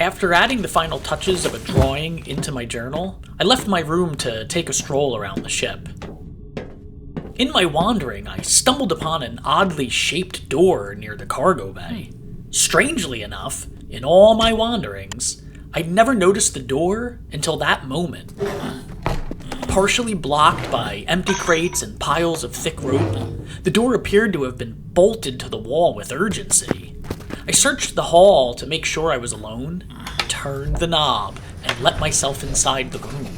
After adding the final touches of a drawing into my journal, I left my room to take a stroll around the ship. In my wandering, I stumbled upon an oddly shaped door near the cargo bay. Strangely enough, in all my wanderings, I'd never noticed the door until that moment. Partially blocked by empty crates and piles of thick rope, the door appeared to have been bolted to the wall with urgency. I searched the hall to make sure I was alone, turned the knob, and let myself inside the room.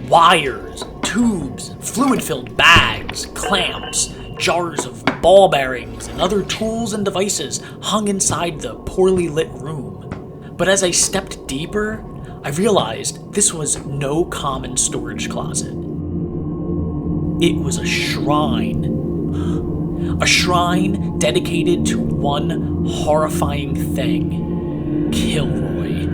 Wires, tubes, fluid-filled bags, clamps, jars of ball bearings, and other tools and devices hung inside the poorly lit room. But as I stepped deeper, I realized this was no common storage closet. It was a shrine. A shrine dedicated to one horrifying thing: Kilroy.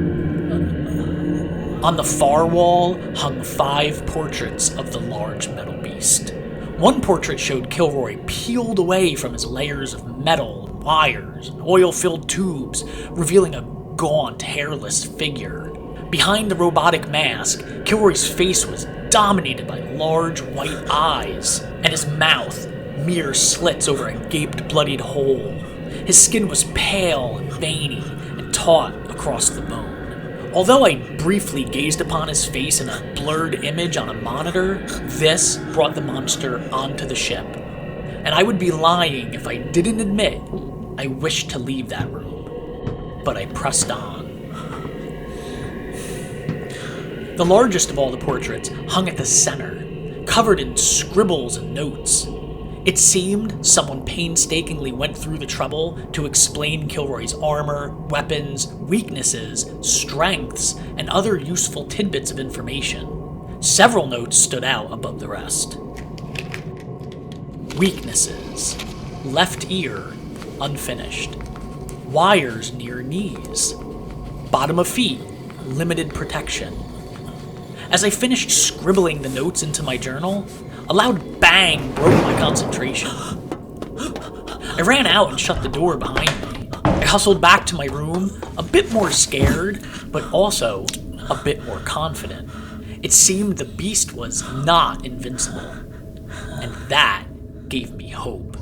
On the far wall hung 5 portraits of the large metal beast. One portrait showed Kilroy peeled away from his layers of metal, wires, and oil-filled tubes, revealing a gaunt, hairless figure. Behind the robotic mask, Kilroy's face was dominated by large white eyes, and his mouth mere slits over a gaped, bloodied hole. His skin was pale and veiny and taut across the bone. Although I briefly gazed upon his face in a blurred image on a monitor, this brought the monster onto the ship. And I would be lying if I didn't admit I wished to leave that room. But I pressed on. The largest of all the portraits hung at the center, covered in scribbles and notes. It seemed someone painstakingly went through the trouble to explain Kilroy's armor, weapons, weaknesses, strengths, and other useful tidbits of information. Several notes stood out above the rest. Weaknesses: left ear, unfinished. Wires near knees. Bottom of feet, limited protection. As I finished scribbling the notes into my journal, a loud bang broke my concentration. I ran out and shut the door behind me. I hustled back to my room, a bit more scared, but also a bit more confident. It seemed the beast was not invincible, and that gave me hope.